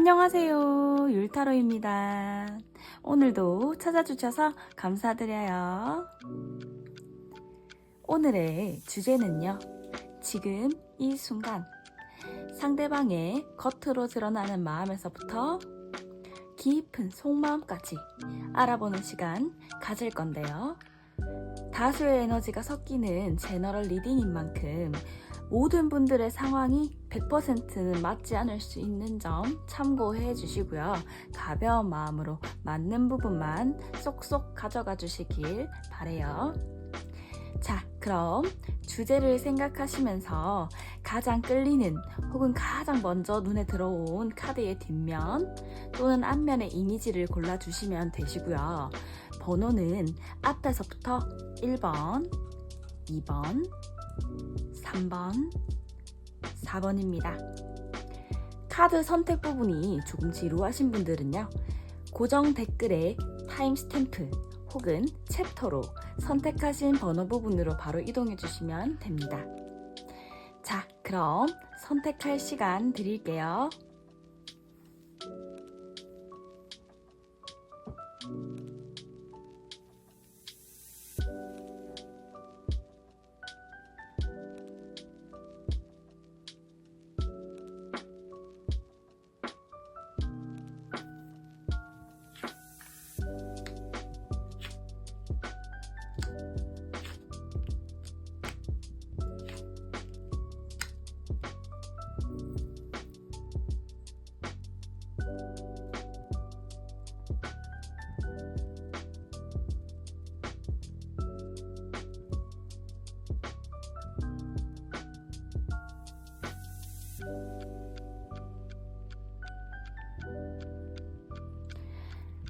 안녕하세요. 율타로입니다. 오늘도 찾아주셔서 감사드려요. 오늘의 주제는요. 지금 이 순간 상대방의 겉으로 드러나는 마음에서부터 깊은 속마음까지 알아보는 시간 가질 건데요. 다수의 에너지가 섞이는 제너럴 리딩인 만큼 모든 분들의 상황이 100%는 맞지 않을 수 있는 점 참고해 주시고요. 가벼운 마음으로 맞는 부분만 쏙쏙 가져가 주시길 바래요. 자, 그럼 주제를 생각하시면서 가장 끌리는 혹은 가장 먼저 눈에 들어온 카드의 뒷면 또는 앞면의 이미지를 골라주시면 되시고요. 번호는 앞에서부터 1번, 2번, 3번, 4번입니다. 카드 선택 부분이 조금 지루하신 분들은요. 고정 댓글에 타임스탬프 혹은 챕터로 선택하신 번호 부분으로 바로 이동해 주시면 됩니다. 자, 그럼 선택할 시간 드릴게요.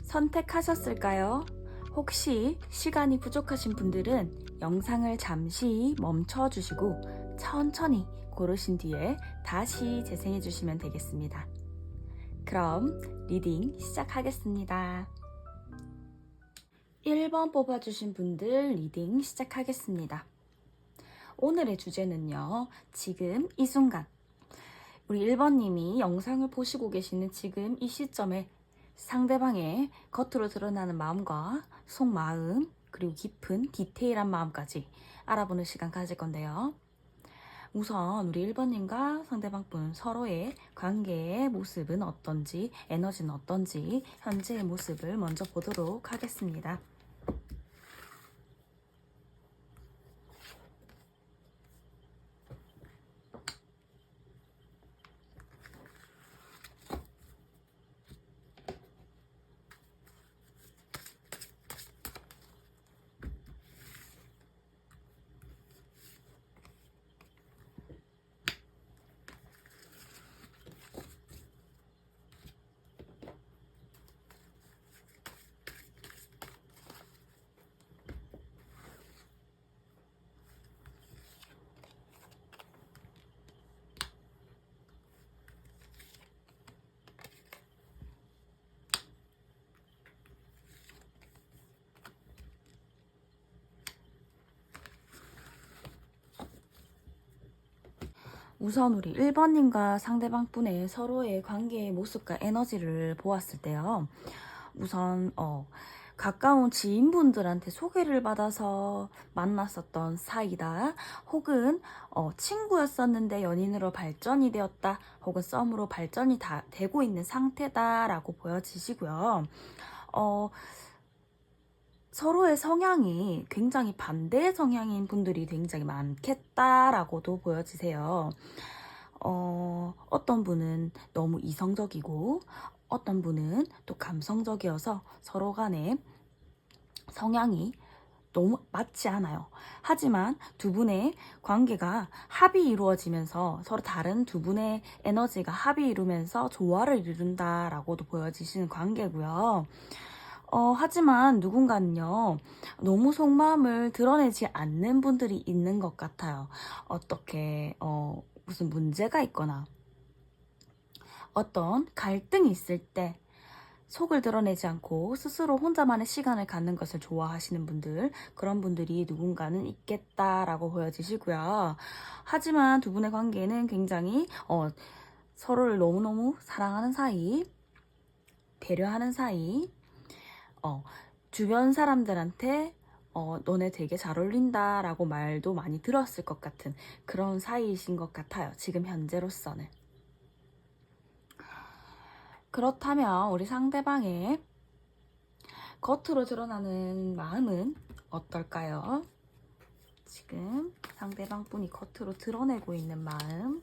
선택하셨을까요? 혹시 시간이 부족하신 분들은 영상을 잠시 멈춰 주시고 천천히 고르신 뒤에 다시 재생해 주시면 되겠습니다. 그럼 리딩 시작하겠습니다. 1번 뽑아주신 분들 리딩 시작하겠습니다. 오늘의 주제는요. 지금 이 순간 우리 1번님이 영상을 보시고 계시는 지금 이 시점에 상대방의 겉으로 드러나는 마음과 속마음 그리고 깊은 디테일한 마음까지 알아보는 시간 가질 건데요. 우선 우리 1번님과 상대방분 서로의 관계의 모습은 어떤지 에너지는 어떤지 현재의 모습을 먼저 보도록 하겠습니다. 우선 우리 1번님과 상대방분의 서로의 관계의 모습과 에너지를 보았을 때요. 우선 가까운 지인분들한테 소개를 받아서 만났었던 사이다. 혹은 친구였었는데 연인으로 발전이 되었다. 혹은 썸으로 발전이 되고 있는 상태다라고 보여지시고요. 서로의 성향이 굉장히 반대의 성향인 분들이 굉장히 많겠다라고도 보여지세요. 어떤 분은 너무 이성적이고 어떤 분은 또 감성적이어서 서로 간에 성향이 너무 맞지 않아요. 하지만 두 분의 관계가 합이 이루어지면서 서로 다른 두 분의 에너지가 합이 이루면서 조화를 이룬다라고도 보여지시는 관계고요. 하지만 누군가는요, 너무 속마음을 드러내지 않는 분들이 있는 것 같아요. 어떻게, 무슨 문제가 있거나, 어떤 갈등이 있을 때, 속을 드러내지 않고 스스로 혼자만의 시간을 갖는 것을 좋아하시는 분들, 그런 분들이 누군가는 있겠다라고 보여지시고요. 하지만 두 분의 관계는 굉장히, 서로를 너무너무 사랑하는 사이, 배려하는 사이, 주변 사람들한테 너네 되게 잘 어울린다 라고 말도 많이 들었을 것 같은 그런 사이이신 것 같아요. 지금 현재로서는. 그렇다면 우리 상대방의 겉으로 드러나는 마음은 어떨까요? 지금 상대방 분이 겉으로 드러내고 있는 마음.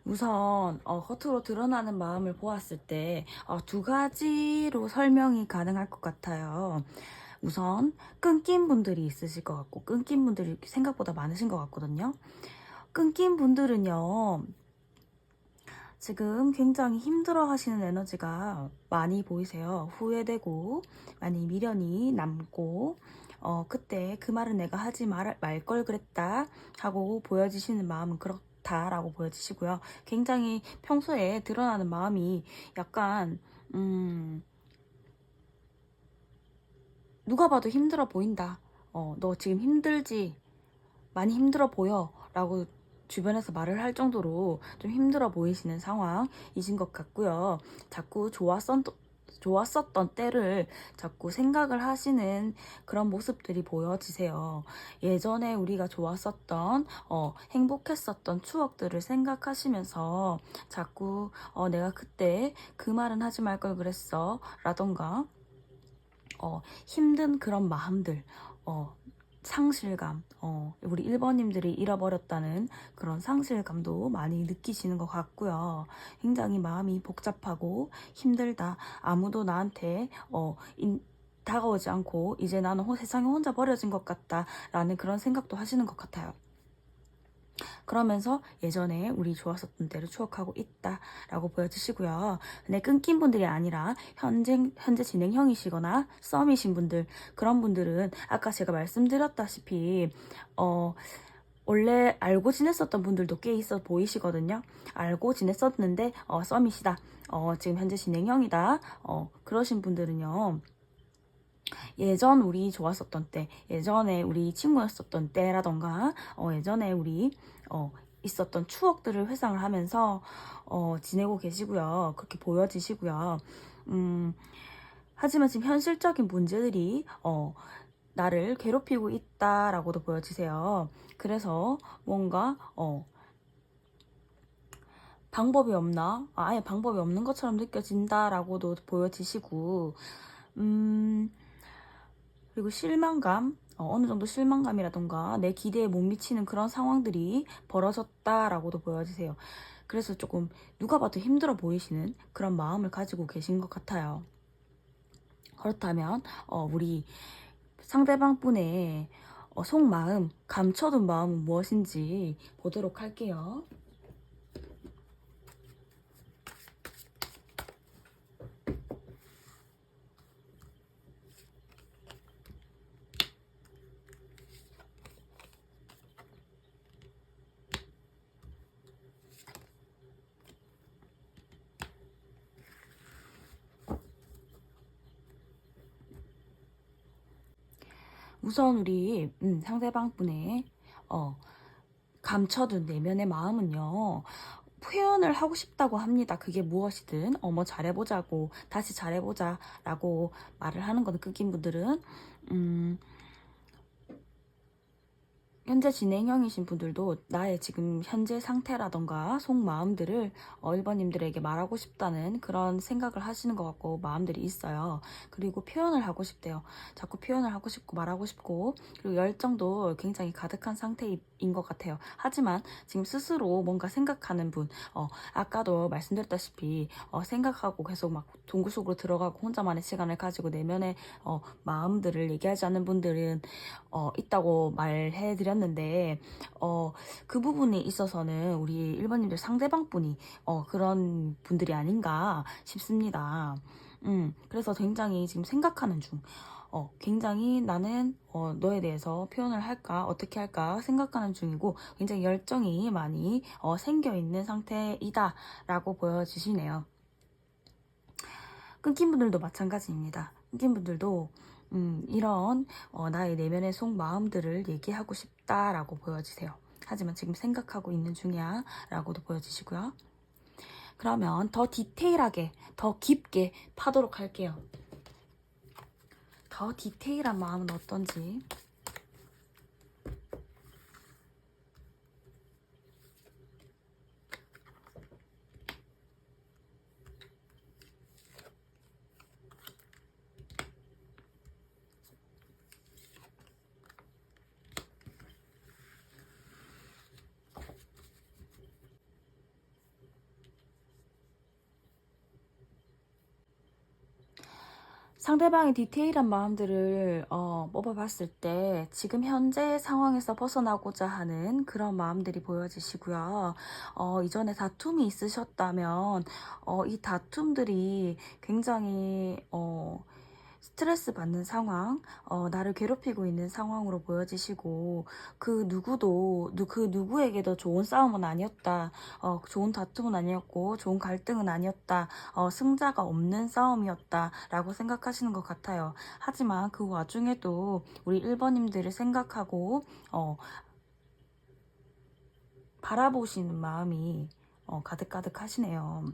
우선 겉으로 드러나는 마음을 보았을 때 두 가지로 설명이 가능할 것 같아요. 우선 끊긴 분들이 있으실 것 같고 끊긴 분들이 생각보다 많으신 것 같거든요. 끊긴 분들은요, 지금 굉장히 힘들어 하시는 에너지가 많이 보이세요. 후회되고 많이 미련이 남고 그때 그 말은 내가 하지 말 걸 그랬다 하고 보여지시는 마음은 그렇다라고 보여지시고요. 굉장히 평소에 드러나는 마음이 약간 누가 봐도 힘들어 보인다. 너 지금 힘들지? 많이 힘들어 보여 라고 주변에서 말을 할 정도로 좀 힘들어 보이시는 상황이신 것 같고요. 자꾸 좋았었던 때를 자꾸 생각을 하시는 그런 모습들이 보여지세요. 예전에 우리가 좋았었던 행복했었던 추억들을 생각하시면서 자꾸 내가 그때 그 말은 하지 말 걸 그랬어 라던가 힘든 그런 마음들, 상실감, 우리 1번님들이 잃어버렸다는 그런 상실감도 많이 느끼시는 것 같고요. 굉장히 마음이 복잡하고 힘들다. 아무도 나한테 다가오지 않고 이제 나는 세상에 혼자 버려진 것 같다 라는 그런 생각도 하시는 것 같아요. 그러면서 예전에 우리 좋았었던 때를 추억하고 있다라고 보여주시고요. 근데 끊긴 분들이 아니라 현재 진행형이시거나 썸이신 분들, 그런 분들은 아까 제가 말씀드렸다시피 원래 알고 지냈었던 분들도 꽤 있어 보이시거든요. 알고 지냈었는데 썸이시다. 지금 현재 진행형이다. 그러신 분들은요. 예전 우리 좋았었던 때, 예전에 우리 친구였었던 때라던가, 예전에 우리 있었던 추억들을 회상을 하면서 지내고 계시고요. 그렇게 보여지시고요. 하지만 지금 현실적인 문제들이 나를 괴롭히고 있다라고도 보여지세요. 그래서 뭔가 방법이 없나? 아예 방법이 없는 것처럼 느껴진다라고도 보여지시고, 그리고 실망감, 어느 정도 실망감이라던가 내 기대에 못 미치는 그런 상황들이 벌어졌다라고도 보여지세요. 그래서 조금 누가 봐도 힘들어 보이시는 그런 마음을 가지고 계신 것 같아요. 그렇다면 우리 상대방 분의 속마음, 감춰둔 마음은 무엇인지 보도록 할게요. 우선 우리 상대방 분의 감춰둔 내면의 마음은요. 표현을 하고 싶다고 합니다. 그게 무엇이든 뭐 잘해보자고 다시 잘해보자 라고 말을 하는 거는 끊긴 분들은 현재 진행형이신 분들도 나의 지금 현재 상태라던가 속마음들을 1번님들에게 말하고 싶다는 그런 생각을 하시는 것 같고 마음들이 있어요. 그리고 표현을 하고 싶대요. 자꾸 표현을 하고 싶고 말하고 싶고 그리고 열정도 굉장히 가득한 상태인 것 같아요. 하지만 지금 스스로 뭔가 생각하는 분, 아까도 말씀드렸다시피 생각하고 계속 막 동굴 속으로 들어가고 혼자만의 시간을 가지고 내면의 마음들을 얘기하지 않는 분들은 있다고 말해드렸는데 그 부분에 있어서는 우리 1번님들 상대방 분이 그런 분들이 아닌가 싶습니다. 그래서 굉장히 지금 생각하는 중. 굉장히 나는 너에 대해서 표현을 할까 어떻게 할까 생각하는 중이고 굉장히 열정이 많이 생겨 있는 상태이다 라고 보여지시네요. 끊긴 분들도 마찬가지입니다. 끊긴 분들도 이런 나의 내면의 속마음들을 얘기하고 싶다라고 보여지세요. 하지만 지금 생각하고 있는 중이야 라고도 보여지시고요. 그러면 더 디테일하게 더 깊게 파도록 할게요. 더 디테일한 마음은 어떤지. 상대방의 디테일한 마음들을 뽑아봤을 때 지금 현재 상황에서 벗어나고자 하는 그런 마음들이 보여지시고요. 이전에 다툼이 있으셨다면 이 다툼들이 굉장히 스트레스 받는 상황, 나를 괴롭히고 있는 상황으로 보여지시고 그 누구에게도 좋은 싸움은 아니었다. 좋은 다툼은 아니었고 좋은 갈등은 아니었다. 승자가 없는 싸움이었다 라고 생각하시는 것 같아요. 하지만 그 와중에도 우리 1번님들을 생각하고 바라보시는 마음이 가득가득 하시네요.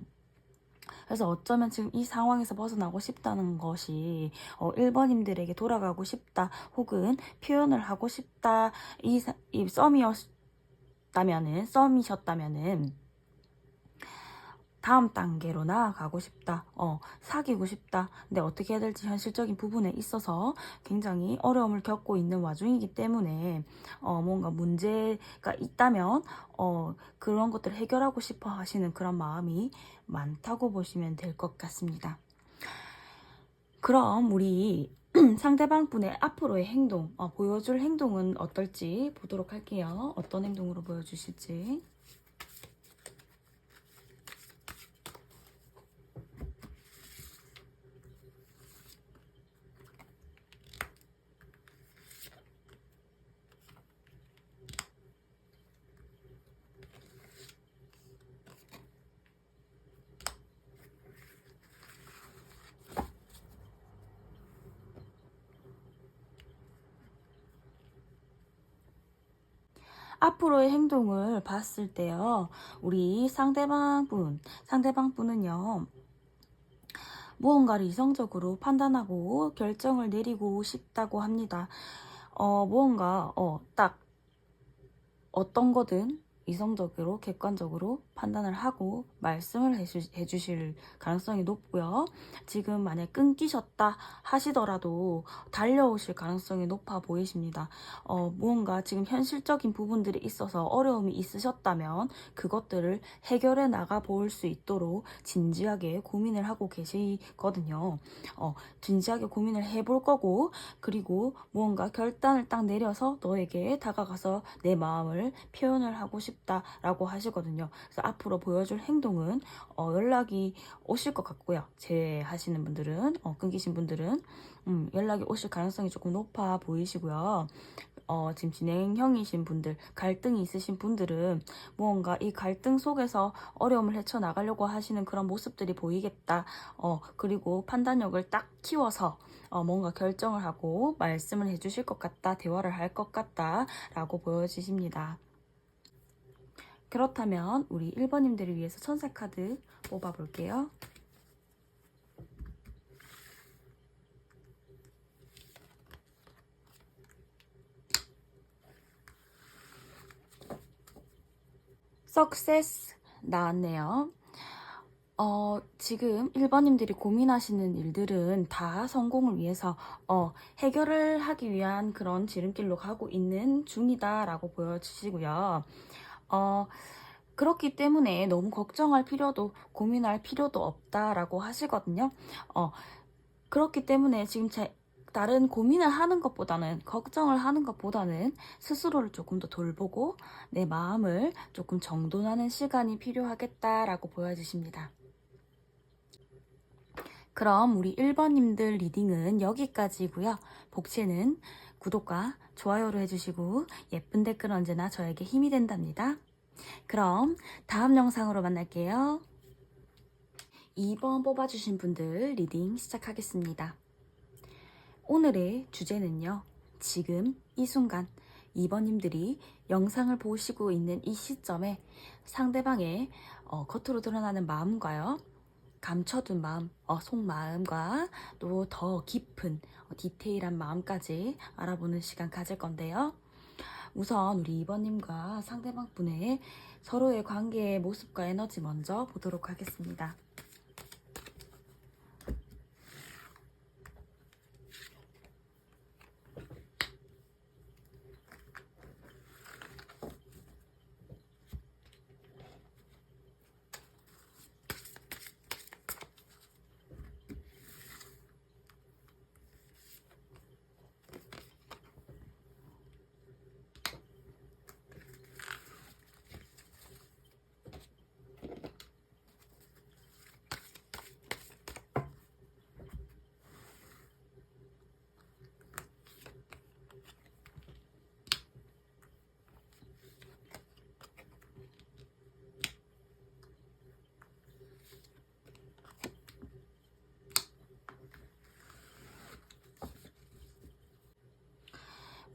그래서 어쩌면 지금 이 상황에서 벗어나고 싶다는 것이 1번님들에게 돌아가고 싶다 혹은 표현을 하고 싶다 이 썸이셨다면은 다음 단계로 나아가고 싶다. 사귀고 싶다. 근데 어떻게 해야 될지 현실적인 부분에 있어서 굉장히 어려움을 겪고 있는 와중이기 때문에 뭔가 문제가 있다면 그런 것들을 해결하고 싶어 하시는 그런 마음이 많다고 보시면 될 것 같습니다. 그럼 우리 상대방 분의 앞으로의 행동, 보여줄 행동은 어떨지 보도록 할게요. 어떤 행동으로 보여주실지. 앞으로의 행동을 봤을 때요, 우리 상대방 분은요, 무언가를 이성적으로 판단하고 결정을 내리고 싶다고 합니다. 무언가, 딱 어떤 거든 이성적으로 객관적으로 판단을 하고 말씀을 해주실 가능성이 높고요. 지금 만약 끊기셨다 하시더라도 달려오실 가능성이 높아 보이십니다. 무언가 지금 현실적인 부분들이 있어서 어려움이 있으셨다면 그것들을 해결해 나가 볼 수 있도록 진지하게 고민을 하고 계시거든요. 진지하게 고민을 해볼 거고 그리고 무언가 결단을 딱 내려서 너에게 다가가서 내 마음을 표현을 하고 싶다라고 하시거든요. 그래서 앞으로 보여줄 행동은 연락이 오실 것 같고요. 제외하시는 분들은 끊기신 분들은 연락이 오실 가능성이 조금 높아 보이시고요. 지금 진행형이신 분들, 갈등이 있으신 분들은 무언가 이 갈등 속에서 어려움을 헤쳐나가려고 하시는 그런 모습들이 보이겠다. 그리고 판단력을 딱 키워서 뭔가 결정을 하고 말씀을 해주실 것 같다, 대화를 할 것 같다 라고 보여지십니다. 그렇다면 우리 1번님들을 위해서 천사카드 뽑아볼게요. 석세스 나왔네요. 지금 1번님들이 고민하시는 일들은 다 성공을 위해서 해결을 하기 위한 그런 지름길로 가고 있는 중이다라고 보여지시고요. 그렇기 때문에 너무 걱정할 필요도 고민할 필요도 없다라고 하시거든요. 그렇기 때문에 지금 다른 고민을 하는 것보다는 걱정을 하는 것보다는 스스로를 조금 더 돌보고 내 마음을 조금 정돈하는 시간이 필요하겠다라고 보여지십니다. 그럼 우리 1번님들 리딩은 여기까지고요. 복채는 구독과 좋아요를 해주시고 예쁜 댓글 언제나 저에게 힘이 된답니다. 그럼 다음 영상으로 만날게요. 2번 뽑아주신 분들 리딩 시작하겠습니다. 오늘의 주제는요. 지금 이 순간 2번님들이 영상을 보시고 있는 이 시점에 상대방의 겉으로 드러나는 마음과요. 감춰둔 마음, 속마음과 또 더 깊은 디테일한 마음까지 알아보는 시간 가질 건데요. 우선 우리 2번님과 상대방 분의 서로의 관계의 모습과 에너지 먼저 보도록 하겠습니다.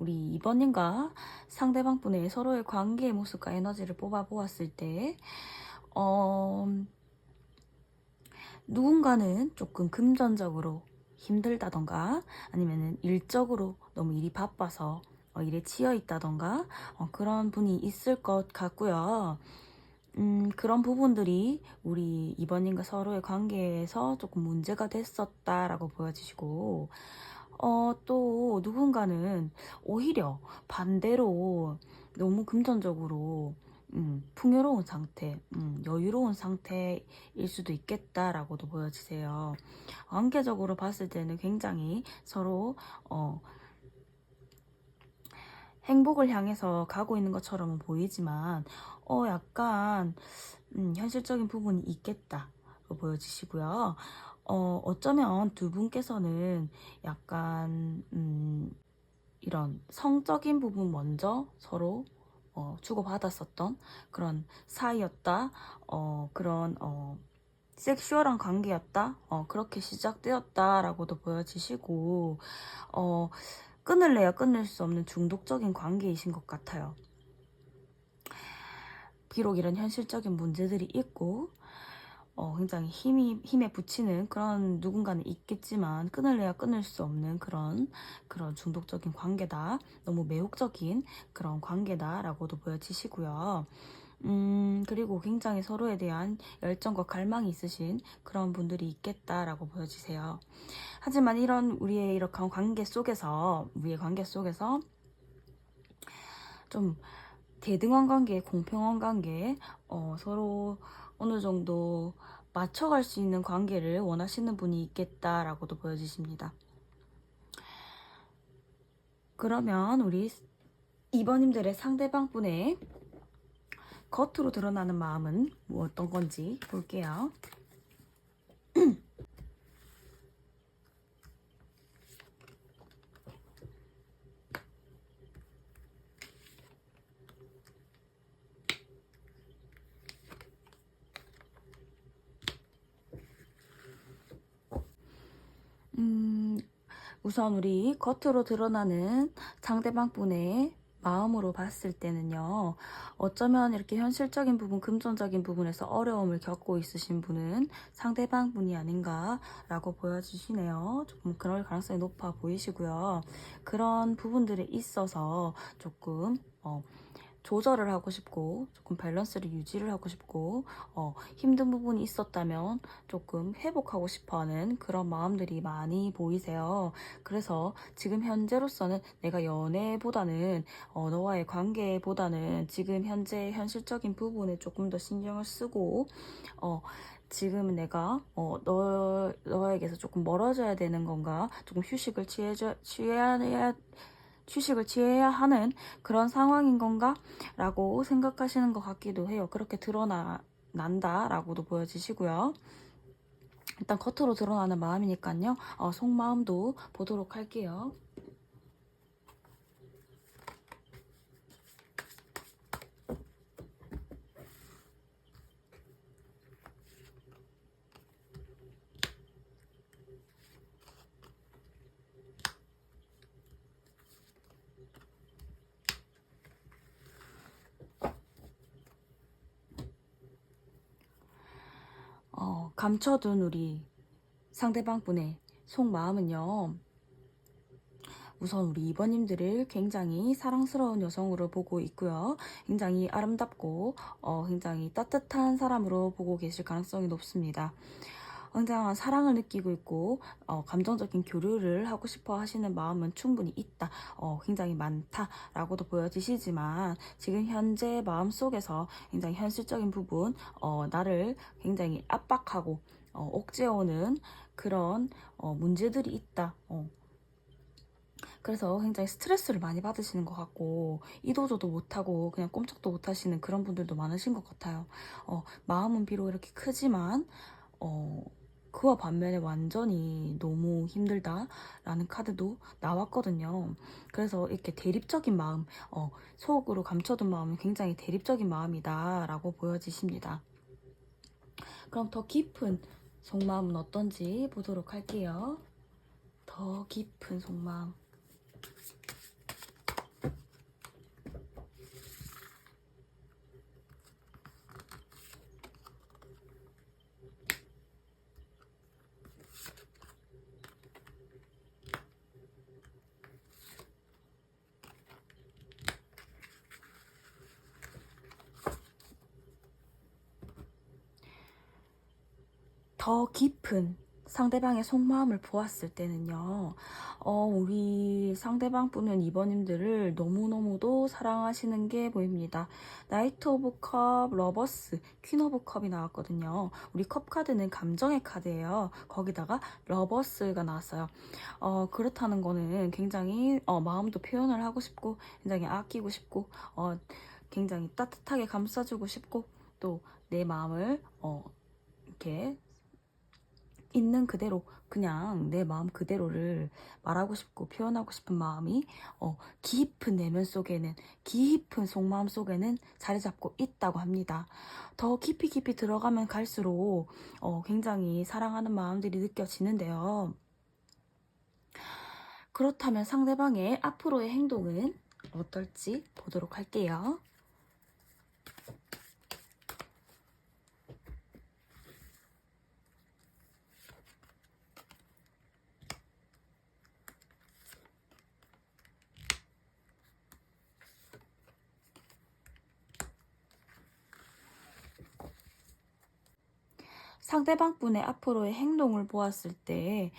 우리 2번님과 상대방 분의 서로의 관계의 모습과 에너지를 뽑아보았을 때 누군가는 조금 금전적으로 힘들다던가 아니면은 일적으로 너무 일이 바빠서 일에 치여 있다던가 그런 분이 있을 것 같고요. 그런 부분들이 우리 2번님과 서로의 관계에서 조금 문제가 됐었다라고 보여지시고 또 누군가는 오히려 반대로 너무 금전적으로 풍요로운 상태, 여유로운 상태일 수도 있겠다라고도 보여지세요. 관계적으로 봤을 때는 굉장히 서로 행복을 향해서 가고 있는 것처럼은 보이지만 약간 현실적인 부분이 있겠다로 보여지시고요. 어쩌면 두 분께서는 약간 이런 성적인 부분 먼저 서로 주고받았었던 그런 사이였다. 그런 섹슈얼한 관계였다. 그렇게 시작되었다라고도 보여지시고 끊을래야 끊을 수 없는 중독적인 관계이신 것 같아요. 비록 이런 현실적인 문제들이 있고 굉장히 힘에 부치는 그런 누군가는 있겠지만 끊을래야 끊을 수 없는 그런 중독적인 관계다. 너무 매혹적인 그런 관계다라고도 보여지시고요. 그리고 굉장히 서로에 대한 열정과 갈망이 있으신 그런 분들이 있겠다라고 보여지세요. 하지만 우리의 이렇게 우리의 관계 속에서 좀 대등한 관계, 공평한 관계, 서로 어느 정도 맞춰갈 수 있는 관계를 원하시는 분이 있겠다라고도 보여지십니다. 그러면 우리 2번님들의 상대방 분의 겉으로 드러나는 마음은 어떤 건지 볼게요. 우선 우리 겉으로 드러나는 상대방 분의 마음으로 봤을 때는요. 어쩌면 이렇게 현실적인 부분, 금전적인 부분에서 어려움을 겪고 있으신 분은 상대방 분이 아닌가라고 보여주시네요. 조금 그럴 가능성이 높아 보이시고요. 그런 부분들에 있어서 조금 조절을 하고 싶고 조금 밸런스를 유지를 하고 싶고 힘든 부분이 있었다면 조금 회복하고 싶어하는 그런 마음들이 많이 보이세요. 그래서 지금 현재로서는 내가 연애보다는 너와의 관계보다는 지금 현재 현실적인 부분에 조금 더 신경을 쓰고 지금은 내가 너에게서 조금 멀어져야 되는 건가, 조금 휴식을 취해야 하는 그런 상황인 건가? 라고 생각하시는 것 같기도 해요. 그렇게 드러난다라고도 보여지시고요. 일단 겉으로 드러나는 마음이니까요. 속마음도 보도록 할게요. 감춰둔 우리 상대방 분의 속마음은요. 우선 우리 2번님들을 굉장히 사랑스러운 여성으로 보고 있고요. 굉장히 아름답고 굉장히 따뜻한 사람으로 보고 계실 가능성이 높습니다. 굉장한 사랑을 느끼고 있고 감정적인 교류를 하고 싶어 하시는 마음은 충분히 있다. 굉장히 많다라고도 보여지시지만 지금 현재 마음속에서 굉장히 현실적인 부분, 나를 굉장히 압박하고 옥죄어오는 그런 문제들이 있다. 그래서 굉장히 스트레스를 많이 받으시는 것 같고 이도저도 못하고 그냥 꼼짝도 못하시는 그런 분들도 많으신 것 같아요. 마음은 비록 이렇게 크지만 그와 반면에 완전히 너무 힘들다라는 카드도 나왔거든요. 그래서 이렇게 대립적인 마음, 속으로 감춰둔 마음은 굉장히 대립적인 마음이다라고 보여지십니다. 그럼 더 깊은 속마음은 어떤지 보도록 할게요. 더 깊은 속마음. 더 깊은 상대방의 속마음을 보았을 때는요, 우리 상대방 분은 2번님들을 너무너무도 사랑하시는 게 보입니다. 나이트 오브 컵, 러버스, 퀸 오브 컵이 나왔거든요. 우리 컵 카드는 감정의 카드예요. 거기다가 러버스가 나왔어요. 그렇다는 거는 굉장히 마음도 표현을 하고 싶고, 굉장히 아끼고 싶고, 굉장히 따뜻하게 감싸주고 싶고, 또 내 마음을 이렇게 있는 그대로 그냥 내 마음 그대로를 말하고 싶고 표현하고 싶은 마음이 깊은 내면 속에는, 깊은 속마음 속에는 자리 잡고 있다고 합니다. 더 깊이 깊이 들어가면 갈수록 굉장히 사랑하는 마음들이 느껴지는데요. 그렇다면 상대방의 앞으로의 행동은 어떨지 보도록 할게요. 상대방 분의 앞으로의 행동을 보았을 때,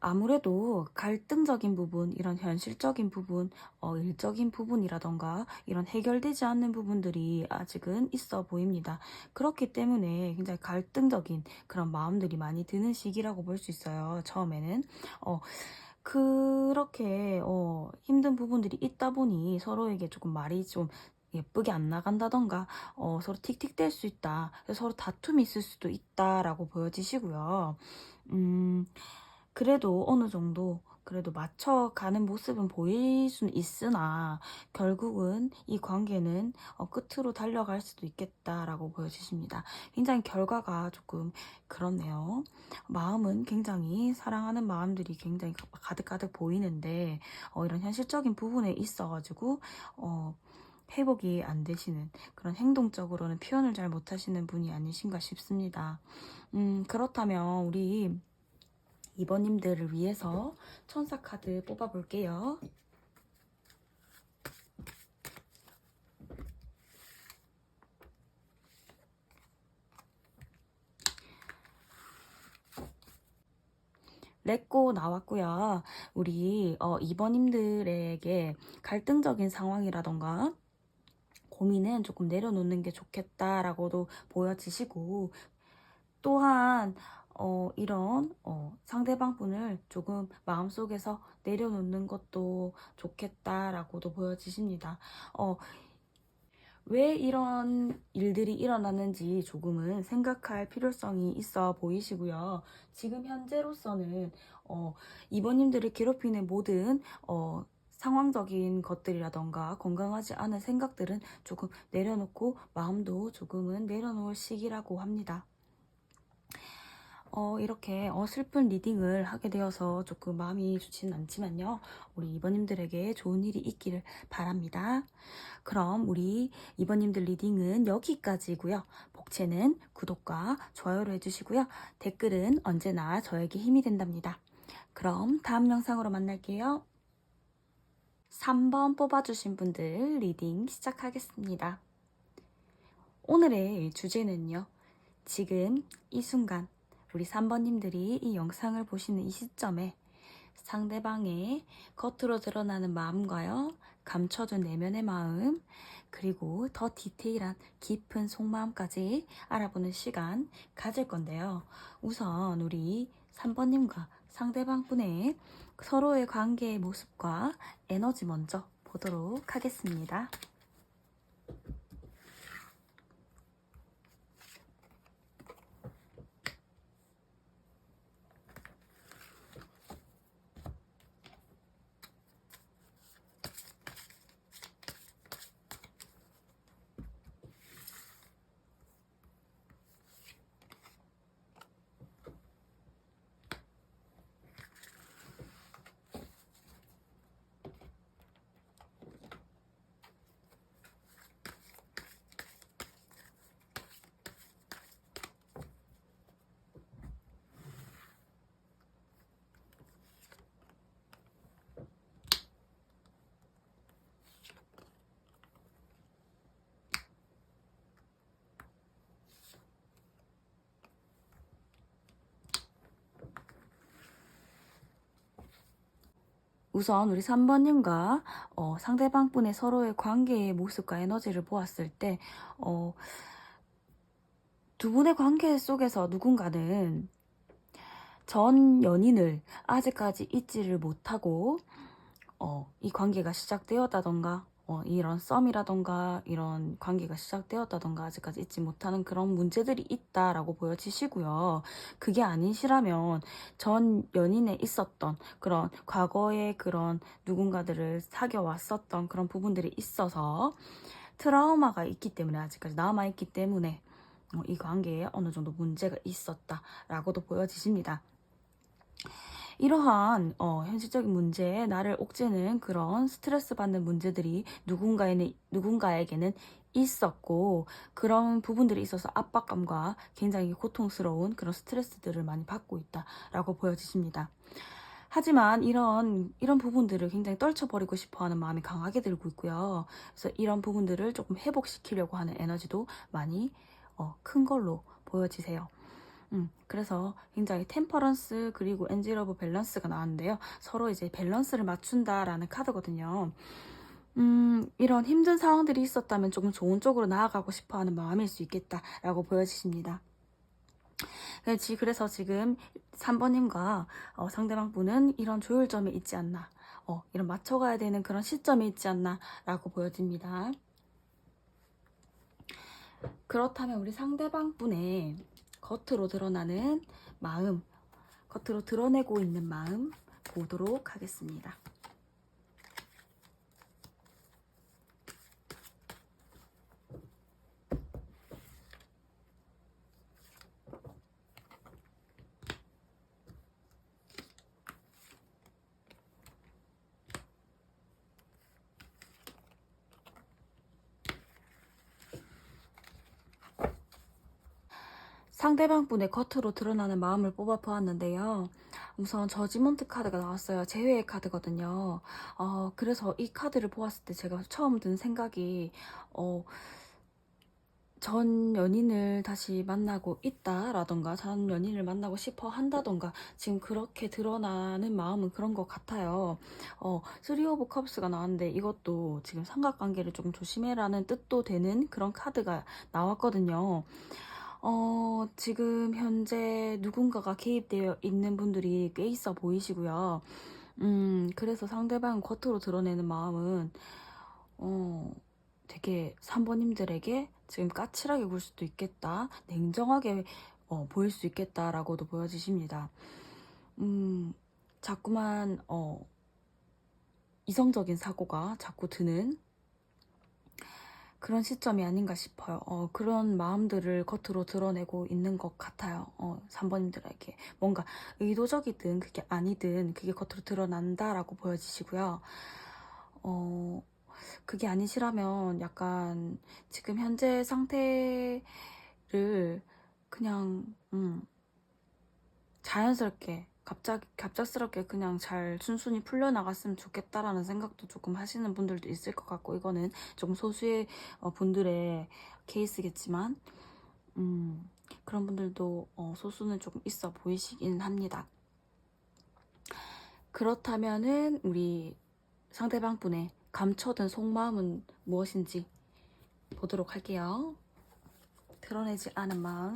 아무래도 갈등적인 부분, 이런 현실적인 부분, 일적인 부분이라던가, 이런 해결되지 않는 부분들이 아직은 있어 보입니다. 그렇기 때문에 굉장히 갈등적인 그런 마음들이 많이 드는 시기라고 볼 수 있어요. 처음에는. 그렇게 힘든 부분들이 있다 보니 서로에게 조금 말이 좀 예쁘게 안 나간다던가 서로 틱틱댈 수 있다. 그래서 서로 다툼이 있을 수도 있다라고 보여지시고요. 음, 그래도 어느 정도 그래도 맞춰가는 모습은 보일 수는 있으나 결국은 이 관계는 끝으로 달려갈 수도 있겠다라고 보여지십니다. 굉장히 결과가 조금 그렇네요. 마음은 굉장히 사랑하는 마음들이 굉장히 가득가득 보이는데 이런 현실적인 부분에 있어가지고 회복이 안 되시는, 그런 행동적으로는 표현을 잘 못하시는 분이 아니신가 싶습니다. 그렇다면 우리 2번님들을 위해서 천사 카드 뽑아볼게요. 렛고 나왔고요. 우리 2번님들에게 갈등적인 상황이라던가 고민은 조금 내려놓는 게 좋겠다라고도 보여지시고, 또한 이런 상대방 분을 조금 마음속에서 내려놓는 것도 좋겠다라고도 보여지십니다. 왜 이런 일들이 일어나는지 조금은 생각할 필요성이 있어 보이시고요. 지금 현재로서는 이번님들을 괴롭히는 모든 상황적인 것들이라던가 건강하지 않은 생각들은 조금 내려놓고 마음도 조금은 내려놓을 시기라고 합니다. 이렇게 슬픈 리딩을 하게 되어서 조금 마음이 좋지는 않지만요. 우리 이번님들에게 좋은 일이 있기를 바랍니다. 그럼 우리 이번님들 리딩은 여기까지고요. 복채는 구독과 좋아요로 해주시고요. 댓글은 언제나 저에게 힘이 된답니다. 그럼 다음 영상으로 만날게요. 3번 뽑아주신 분들 리딩 시작하겠습니다. 오늘의 주제는요. 지금 이 순간 우리 3번님들이 이 영상을 보시는 이 시점에 상대방의 겉으로 드러나는 마음과요, 감춰둔 내면의 마음, 그리고 더 디테일한 깊은 속마음까지 알아보는 시간 가질 건데요. 우선 우리 3번님과 상대방 분의 서로의 관계의 모습과 에너지 먼저 보도록 하겠습니다. 우선 우리 3번님과 상대방 분의 서로의 관계의 모습과 에너지를 보았을 때 두 분의 관계 속에서 누군가는 전 연인을 아직까지 잊지를 못하고 이 관계가 시작되었다던가 이런 썸이라던가 이런 관계가 시작되었다던가 아직까지 잊지 못하는 그런 문제들이 있다라고 보여지시고요. 그게 아니시라면 전 연인에 있었던 그런 과거의 그런 누군가들을 사귀어 왔었던 그런 부분들이 있어서 트라우마가 있기 때문에 아직까지 남아있기 때문에 이 관계에 어느 정도 문제가 있었다라고도 보여지십니다. 이러한 현실적인 문제에 나를 옥죄는 그런 스트레스 받는 문제들이 누군가에게는 있었고 그런 부분들이 있어서 압박감과 굉장히 고통스러운 그런 스트레스들을 많이 받고 있다라고 보여지십니다. 하지만 이런 부분들을 굉장히 떨쳐버리고 싶어하는 마음이 강하게 들고 있고요. 그래서 이런 부분들을 조금 회복시키려고 하는 에너지도 많이 큰 걸로 보여지세요. 그래서 굉장히 템퍼런스 그리고 엔젤 오브 밸런스가 나왔는데요. 서로 이제 밸런스를 맞춘다라는 카드거든요. 이런 힘든 상황들이 있었다면 조금 좋은 쪽으로 나아가고 싶어하는 마음일 수 있겠다라고 보여지십니다. 그래서 지금 3번님과 상대방 분은 이런 조율점이 있지 않나, 이런 맞춰가야 되는 그런 시점이 있지 않나 라고 보여집니다. 그렇다면 우리 상대방 분의 겉으로 드러나는 마음, 겉으로 드러내고 있는 마음 보도록 하겠습니다. 상대방 분의 겉으로 드러나는 마음을 뽑아 보았는데요. 우선 저지먼트 카드가 나왔어요. 재회의 카드거든요. 그래서 이 카드를 보았을 때 제가 처음 든 생각이 전 연인을 다시 만나고 있다라던가 전 연인을 만나고 싶어 한다던가 지금 그렇게 드러나는 마음은 그런 것 같아요. 쓰리 오브 컵스가 나왔는데 이것도 지금 삼각관계를 조금 조심해라는 뜻도 되는 그런 카드가 나왔거든요. 지금 현재 누군가가 개입되어 있는 분들이 꽤 있어 보이시고요. 그래서 상대방 겉으로 드러내는 마음은 되게 3번님들에게 지금 까칠하게 굴 수도 있겠다, 냉정하게 보일 수 있겠다라고도 보여지십니다. 자꾸만 이성적인 사고가 자꾸 드는 그런 시점이 아닌가 싶어요. 그런 마음들을 겉으로 드러내고 있는 것 같아요. 3번님들에게 뭔가 의도적이든 그게 아니든 그게 겉으로 드러난다라고 보여지시고요. 그게 아니시라면 약간 지금 현재 상태를 그냥 자연스럽게 갑작스럽게 그냥 잘 순순히 풀려나갔으면 좋겠다라는 생각도 조금 하시는 분들도 있을 것 같고, 이거는 조금 소수의 분들의 케이스겠지만 그런 분들도 소수는 조금 있어 보이시긴 합니다. 그렇다면은 우리 상대방 분의 감춰둔 속마음은 무엇인지 보도록 할게요. 드러내지 않은 마음.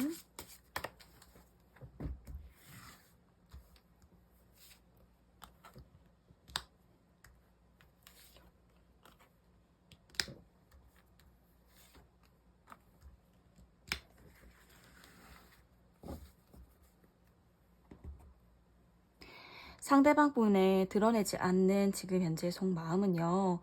상대방 분의 드러내지 않는 지금 현재 속마음은요.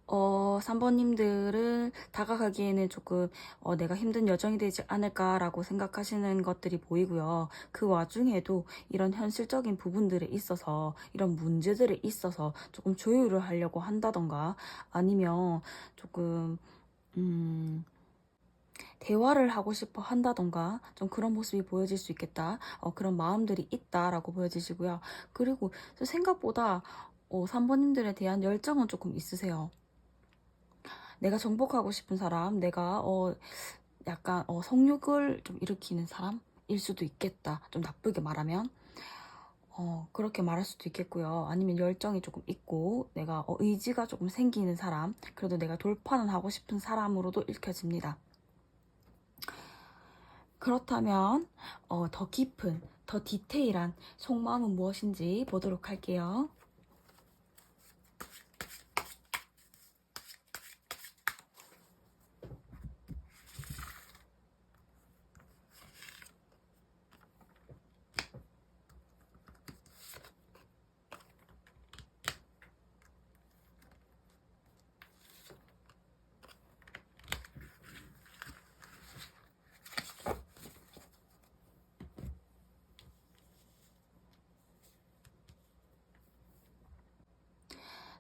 3번님들을 다가가기에는 조금 내가 힘든 여정이 되지 않을까라고 생각하시는 것들이 보이고요. 그 와중에도 이런 현실적인 부분들에 있어서, 이런 문제들에 있어서 조금 조율을 하려고 한다던가, 아니면 조금 대화를 하고 싶어 한다던가, 좀 그런 모습이 보여질 수 있겠다. 그런 마음들이 있다라고 보여지시고요. 그리고 생각보다 3번님들에 대한 열정은 조금 있으세요. 내가 정복하고 싶은 사람, 내가 약간 성욕을 좀 일으키는 사람일 수도 있겠다. 좀 나쁘게 말하면. 그렇게 말할 수도 있겠고요. 아니면 열정이 조금 있고 내가 의지가 조금 생기는 사람, 그래도 내가 돌파는 하고 싶은 사람으로도 읽혀집니다. 그렇다면 더 깊은, 더 디테일한 속마음은 무엇인지 보도록 할게요.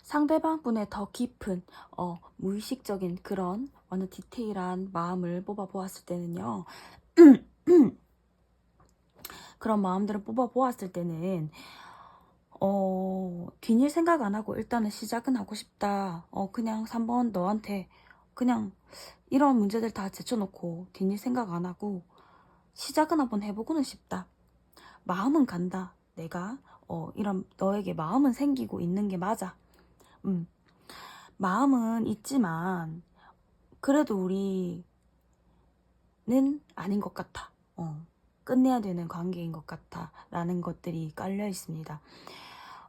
상대방 분의 더 깊은 무의식적인 그런 어느 디테일한 마음을 뽑아 보았을 때는요. 그런 마음들을 뽑아 보았을 때는 뒷일 생각 안 하고 일단은 시작은 하고 싶다. 그냥 3번 너한테 그냥 이런 문제들 다 제쳐놓고 뒷일 생각 안 하고 시작은 한번 해보고는 싶다. 마음은 간다. 내가 이런 너에게 마음은 생기고 있는 게 맞아. 마음은 있지만 그래도 우리는 아닌 것 같아. 끝내야 되는 관계인 것 같아 라는 것들이 깔려 있습니다.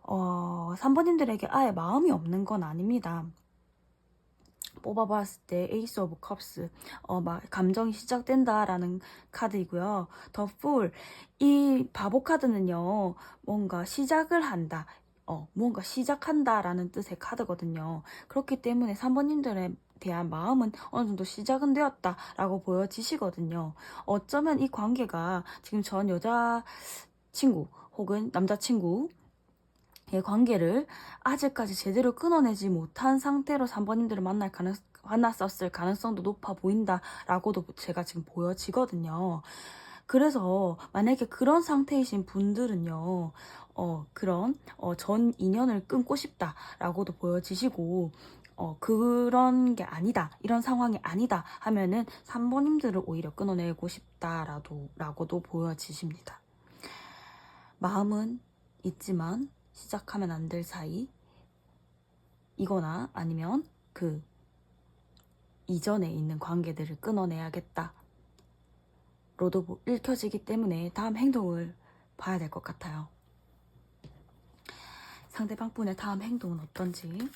3번님들에게 아예 마음이 없는 건 아닙니다. 뽑아봤을 때 에이스 오브 컵스, 막 감정이 시작된다라는 카드이고요. 더 풀, 이 바보 카드는요, 뭔가 시작을 한다, 뭔가 시작한다라는 뜻의 카드거든요. 그렇기 때문에 3번님들의 대한 마음은 어느 정도 시작은 되었다라고 보여지시거든요. 어쩌면 이 관계가 지금 전 여자친구 혹은 남자친구 의 관계를 아직까지 제대로 끊어내지 못한 상태로 3번님들을 만났었을 가능성도 높아 보인다라고도 제가 지금 보여지거든요. 그래서 만약에 그런 상태이신 분들은요, 그런 전 인연을 끊고 싶다라고도 보여지시고, 그런 게 아니다, 이런 상황이 아니다 하면은 3번님들을 오히려 끊어내고 싶다라고도 보여지십니다. 마음은 있지만 시작하면 안 될 사이 이거나 아니면 그 이전에 있는 관계들을 끊어내야겠다 로도 읽혀지기 때문에 다음 행동을 봐야 될 것 같아요. 상대방 분의 다음 행동은 어떤지.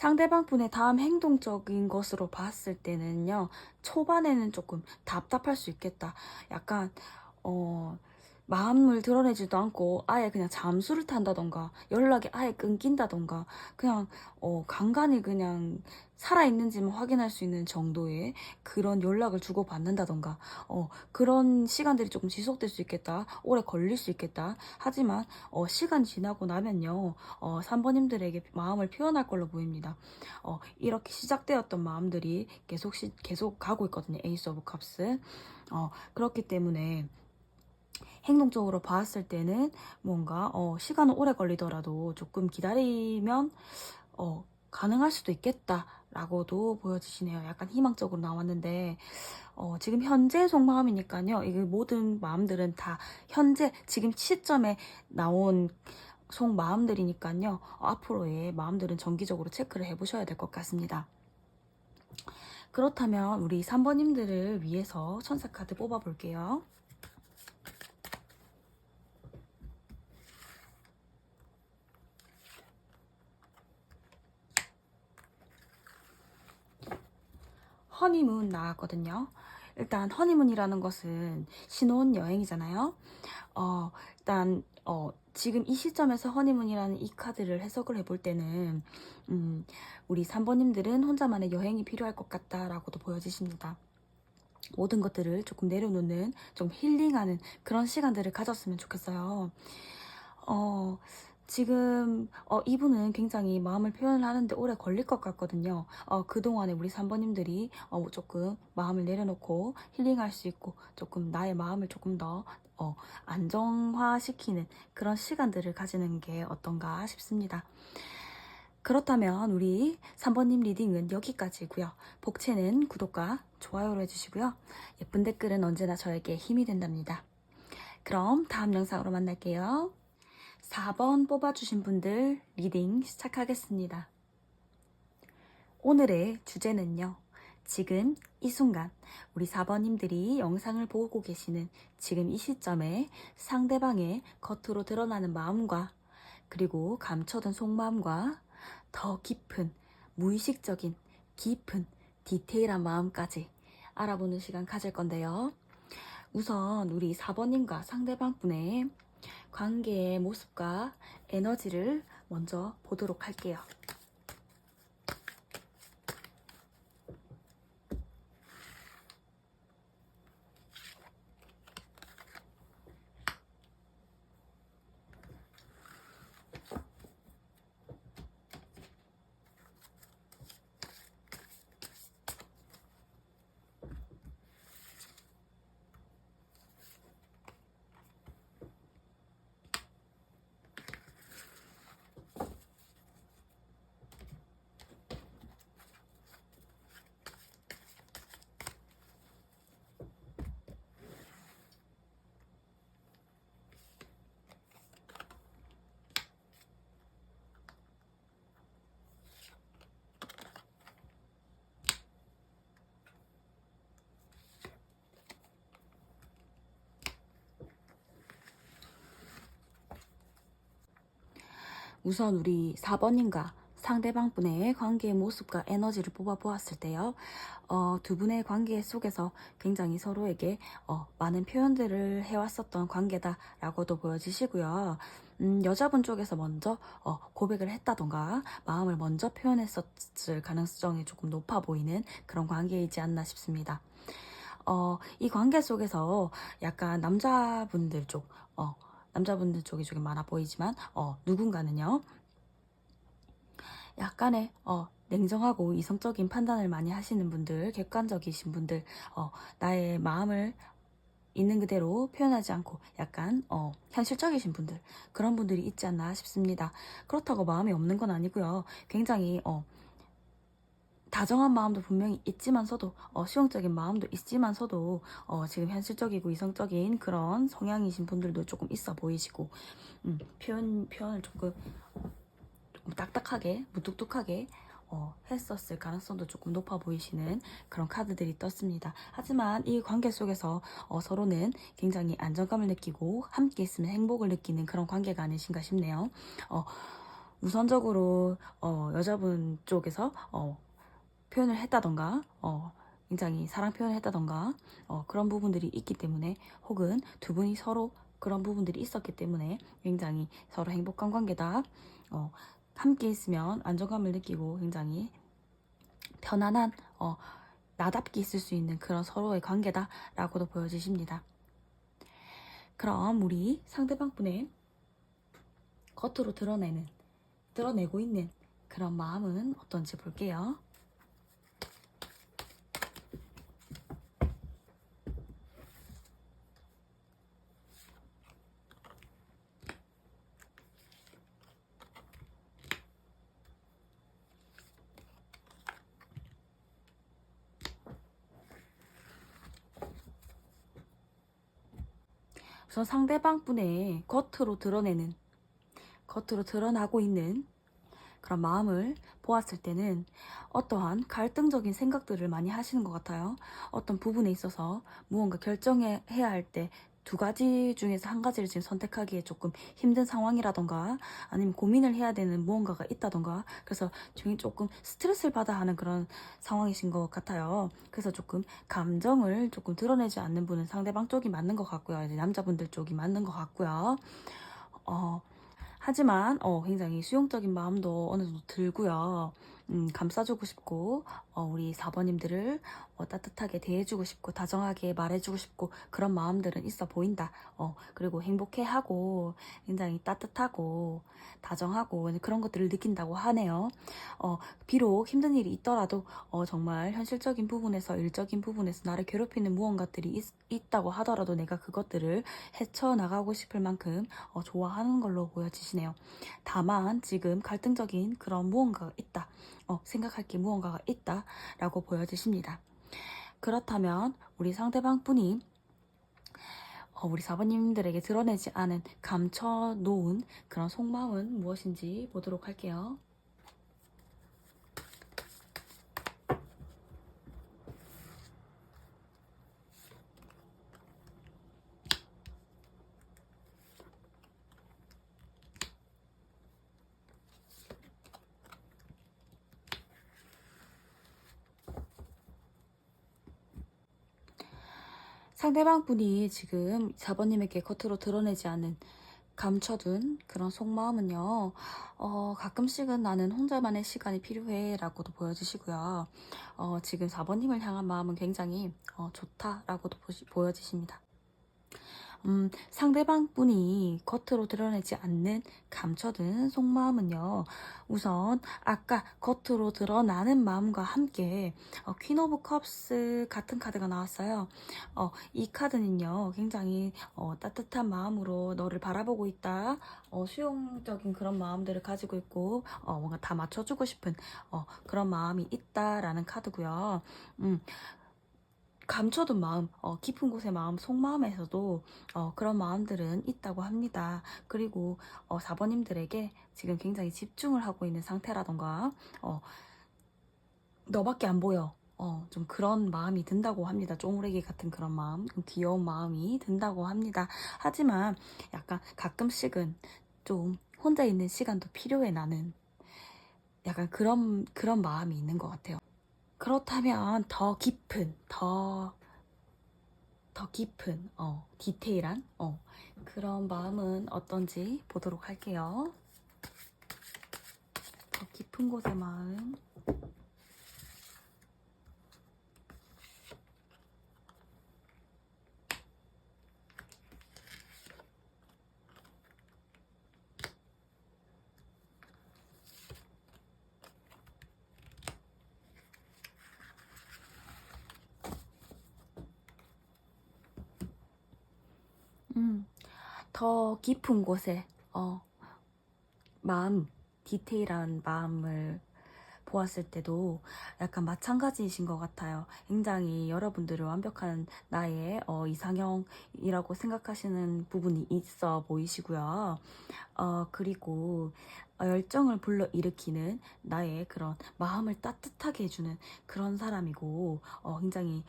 상대방 분의 다음 행동적인 것으로 봤을 때는요, 초반에는 조금 답답할 수 있겠다. 약간, 어, 마음을 드러내지도 않고 아예 그냥 잠수를 탄다던가 연락이 아예 끊긴다던가 그냥 간간히 그냥 살아있는지만 확인할 수 있는 정도의 그런 연락을 주고받는다던가 그런 시간들이 조금 지속될 수 있겠다. 오래 걸릴 수 있겠다. 하지만 시간 지나고 나면요 3번님들에게 마음을 표현할 걸로 보입니다. 이렇게 시작되었던 마음들이 계속 가고 있거든요. 에이스 오브 컵스. 그렇기 때문에 행동적으로 봤을 때는 뭔가 시간은 오래 걸리더라도 조금 기다리면 가능할 수도 있겠다라고도 보여지시네요. 약간 희망적으로 나왔는데 지금 현재 속마음이니까요. 이 모든 마음들은 다 현재 지금 시점에 나온 속마음들이니까요. 앞으로의 마음들은 정기적으로 체크를 해보셔야 될 것 같습니다. 그렇다면 우리 3번님들을 위해서 천사 카드 뽑아볼게요. 허니문 나왔거든요. 일단 허니문이라는 것은 신혼 여행이잖아요. 일단 지금 이 시점에서 허니문이라는 이 카드를 해석을 해볼 때는 우리 3번님들은 혼자만의 여행이 필요할 것 같다라고도 보여지십니다. 모든 것들을 조금 내려놓는, 좀 힐링하는 그런 시간들을 가졌으면 좋겠어요. 지금 이분은 굉장히 마음을 표현을 하는데 오래 걸릴 것 같거든요. 그동안에 우리 3번님들이 조금 마음을 내려놓고 힐링할 수 있고 조금 나의 마음을 조금 더 안정화시키는 그런 시간들을 가지는 게 어떤가 싶습니다. 그렇다면 우리 3번님 리딩은 여기까지고요. 복채는 구독과 좋아요로 해주시고요. 예쁜 댓글은 언제나 저에게 힘이 된답니다. 그럼 다음 영상으로 만날게요. 4번 뽑아주신 분들 리딩 시작하겠습니다. 오늘의 주제는요. 지금 이 순간 우리 4번님들이 영상을 보고 계시는 지금 이 시점에 상대방의 겉으로 드러나는 마음과 그리고 감춰둔 속마음과 더 깊은 무의식적인 깊은 디테일한 마음까지 알아보는 시간 가질 건데요. 우선 우리 4번님과 상대방 분의 관계의 모습과 에너지를 먼저 보도록 할게요. 우선 우리 4번님과 상대방 분의 관계의 모습과 에너지를 뽑아보았을 때요. 두 분의 관계 속에서 굉장히 서로에게 많은 표현들을 해왔었던 관계다라고도 보여지시고요. 여자분 쪽에서 먼저 고백을 했다던가 마음을 먼저 표현했었을 가능성이 조금 높아 보이는 그런 관계이지 않나 싶습니다. 이 관계 속에서 약간 남자분들 쪽이 조금 많아 보이지만 누군가는요 약간의 냉정하고 이성적인 판단을 많이 하시는 분들, 객관적이신 분들, 나의 마음을 있는 그대로 표현하지 않고 약간 현실적이신 분들, 그런 분들이 있지 않나 싶습니다. 그렇다고 마음이 없는 건 아니고요. 굉장히 다정한 마음도 분명히 있지만서도 수용적인 마음도 있지만서도 지금 현실적이고 이성적인 그런 성향이신 분들도 조금 있어 보이시고 표현을 조금 딱딱하게 무뚝뚝하게 했었을 가능성도 조금 높아 보이시는 그런 카드들이 떴습니다. 하지만 이 관계 속에서 서로는 굉장히 안정감을 느끼고 함께 있으면 행복을 느끼는 그런 관계가 아니신가 싶네요. 우선적으로 여자분 쪽에서 표현을 했다던가 굉장히 사랑 표현을 했다던가 그런 부분들이 있기 때문에, 혹은 두 분이 서로 그런 부분들이 있었기 때문에 굉장히 서로 행복한 관계다, 함께 있으면 안정감을 느끼고 굉장히 편안한 나답게 있을 수 있는 그런 서로의 관계다 라고도 보여지십니다. 그럼 우리 상대방분의 겉으로 드러내고 있는 그런 마음은 어떤지 볼게요. 우선 상대방분의 겉으로 드러나고 있는 그런 마음을 보았을 때는 어떠한 갈등적인 생각들을 많이 하시는 것 같아요. 어떤 부분에 있어서 무언가 결정해야 할 때 두 가지 중에서 한 가지를 지금 선택하기에 조금 힘든 상황이라던가, 아니면 고민을 해야 되는 무언가가 있다던가, 그래서 지금 조금 스트레스를 받아 하는 그런 상황이신 것 같아요. 그래서 조금 감정을 조금 드러내지 않는 분은 상대방 쪽이 맞는 것 같고요. 이제 남자분들 쪽이 맞는 것 같고요. 하지만 굉장히 수용적인 마음도 어느 정도 들고요. 감싸주고 싶고, 우리 4번님들을 따뜻하게 대해주고 싶고, 다정하게 말해주고 싶고, 그런 마음들은 있어 보인다. 그리고 행복해하고 굉장히 따뜻하고 다정하고 그런 것들을 느낀다고 하네요. 비록 힘든 일이 있더라도 정말 현실적인 부분에서, 일적인 부분에서 나를 괴롭히는 무언가들이 있다고 하더라도 내가 그것들을 헤쳐나가고 싶을 만큼 좋아하는 걸로 보여지시네요. 다만 지금 갈등적인 그런 무언가가 있다, 생각할 게 무언가가 있다 라고 보여지십니다. 그렇다면 우리 상대방 분이 우리 4번님들에게 드러내지 않은, 감춰놓은 그런 속마음은 무엇인지 보도록 할게요. 상대방 분이 지금 4번님에게 겉으로 드러내지 않은, 감춰둔 그런 속마음은요, 가끔씩은 나는 혼자만의 시간이 필요해 라고도 보여지시고요. 지금 4번님을 향한 마음은 굉장히 좋다 라고도 보여지십니다. 상대방 분이 겉으로 드러내지 않는 감춰둔 속마음은요, 우선 아까 겉으로 드러나는 마음과 함께 퀸 오브 컵스 같은 카드가 나왔어요. 이 카드는요, 굉장히 따뜻한 마음으로 너를 바라보고 있다, 수용적인 그런 마음들을 가지고 있고, 뭔가 다 맞춰주고 싶은 그런 마음이 있다라는 카드고요. 감춰둔 마음, 깊은 곳의 마음, 속마음에서도 그런 마음들은 있다고 합니다. 그리고 4번님들에게 지금 굉장히 집중을 하고 있는 상태라던가, 너밖에 안 보여, 좀 그런 마음이 든다고 합니다. 쪼무레기 같은 그런 마음, 귀여운 마음이 든다고 합니다. 하지만 약간 가끔씩은 좀 혼자 있는 시간도 필요해, 나는. 약간 그런 마음이 있는 것 같아요. 그렇다면 더 깊은, 디테일한 그런 마음은 어떤지 보도록 할게요. 더 깊은 곳의 마음. 더 깊은 곳에 마음, 디테일한 마음을 보았을 때도 약간 마찬가지이신 것 같아요. 굉장히 여러분들을 완벽한 나의 이상형이라고 생각하시는 부분이 있어 보이시고요. 그리고 열정을 불러일으키는 나의 그런 마음을 따뜻하게 해주는 그런 사람이고, 굉장히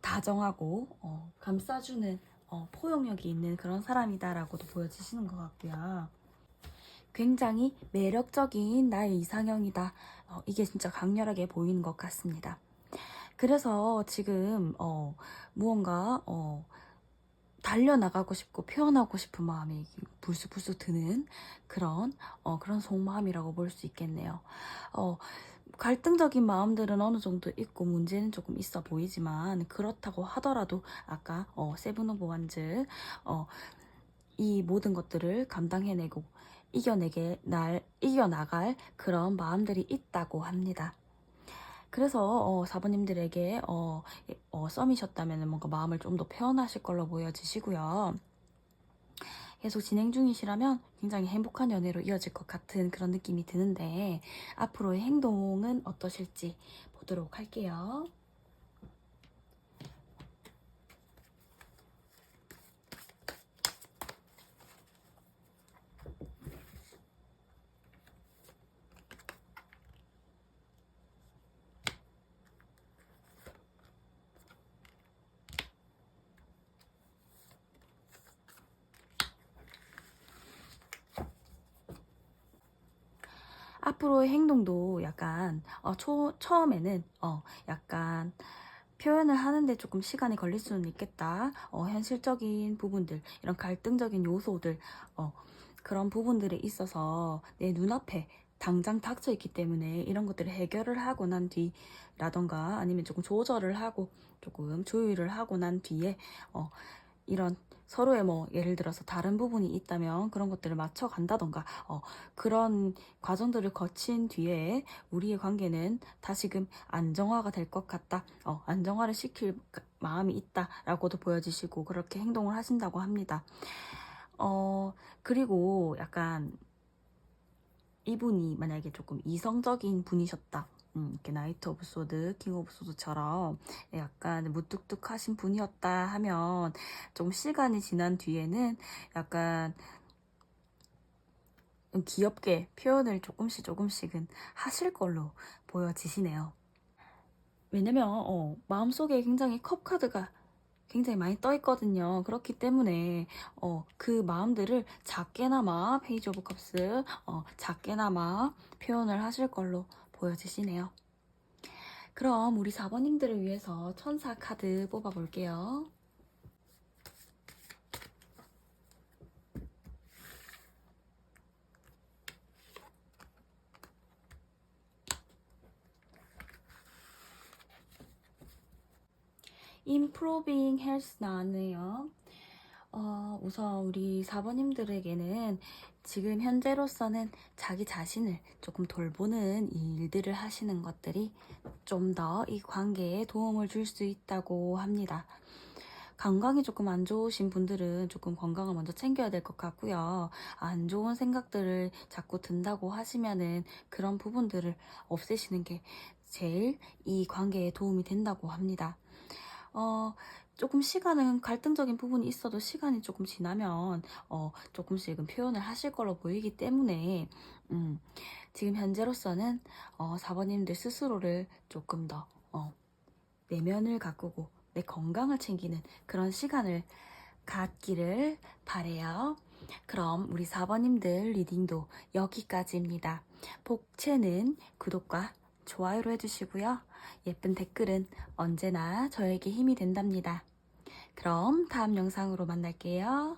다정하고 감싸주는 포용력이 있는 그런 사람이다라고도 보여지시는 것 같고요. 굉장히 매력적인 나의 이상형이다. 이게 진짜 강렬하게 보이는 것 같습니다. 그래서 지금 무언가 달려나가고 싶고 표현하고 싶은 마음이 불쑥불쑥 드는 그런 속마음이라고 볼 수 있겠네요. 갈등적인 마음들은 어느 정도 있고 문제는 조금 있어 보이지만, 그렇다고 하더라도 아까 세븐 오브 완즈 이 모든 것들을 감당해내고 이겨나갈 그런 마음들이 있다고 합니다. 그래서 사부님들에게 썸이셨다면 뭔가 마음을 좀 더 표현하실 걸로 보여지시고요. 계속 진행 중이시라면 굉장히 행복한 연애로 이어질 것 같은 그런 느낌이 드는데, 앞으로의 행동은 어떠실지 보도록 할게요. 앞으로의 행동도 약간 처음에는 약간 표현을 하는데 조금 시간이 걸릴 수는 있겠다. 현실적인 부분들, 이런 갈등적인 요소들, 그런 부분들에 있어서 내 눈앞에 당장 닥쳐 있기 때문에 이런 것들을 해결을 하고 난 뒤라던가, 아니면 조금 조절을 하고 조금 조율을 하고 난 뒤에 이런 서로의 예를 들어서 다른 부분이 있다면 그런 것들을 맞춰 간다던가, 그런 과정들을 거친 뒤에 우리의 관계는 다시금 안정화가 될 것 같다. 안정화를 시킬 마음이 있다라고도 보여지시고, 그렇게 행동을 하신다고 합니다. 그리고 약간 이분이 만약에 조금 이성적인 분이셨다. 이렇게 나이트 오브 소드, 킹 오브 소드처럼 약간 무뚝뚝하신 분이었다 하면, 좀 시간이 지난 뒤에는 약간 귀엽게 표현을 조금씩은 하실 걸로 보여지시네요. 왜냐면 마음속에 굉장히 컵 카드가 굉장히 많이 떠 있거든요. 그렇기 때문에 그 마음들을 작게나마 페이지 오브 컵스 작게나마 표현을 하실 걸로 보여지시네요. 그럼 우리 4번님들을 위해서 천사 카드 뽑아 볼게요. Improving Health 나왔네요. 우선 우리 4번님들에게는 지금 현재로서는 자기 자신을 조금 돌보는 이 일들을 하시는 것들이 좀 더 이 관계에 도움을 줄 수 있다고 합니다. 건강이 조금 안 좋으신 분들은 조금 건강을 먼저 챙겨야 될 것 같고요. 안 좋은 생각들을 자꾸 든다고 하시면은 그런 부분들을 없애시는 게 제일 이 관계에 도움이 된다고 합니다. 조금 시간은 갈등적인 부분이 있어도 시간이 조금 지나면 조금씩은 표현을 하실 걸로 보이기 때문에, 지금 현재로서는 4번님들 스스로를 조금 더 내면을 가꾸고 내 건강을 챙기는 그런 시간을 갖기를 바래요. 그럼 우리 4번님들 리딩도 여기까지입니다. 복채는 구독과 좋아요로 해주시고요. 예쁜 댓글은 언제나 저에게 힘이 된답니다. 그럼 다음 영상으로 만날게요.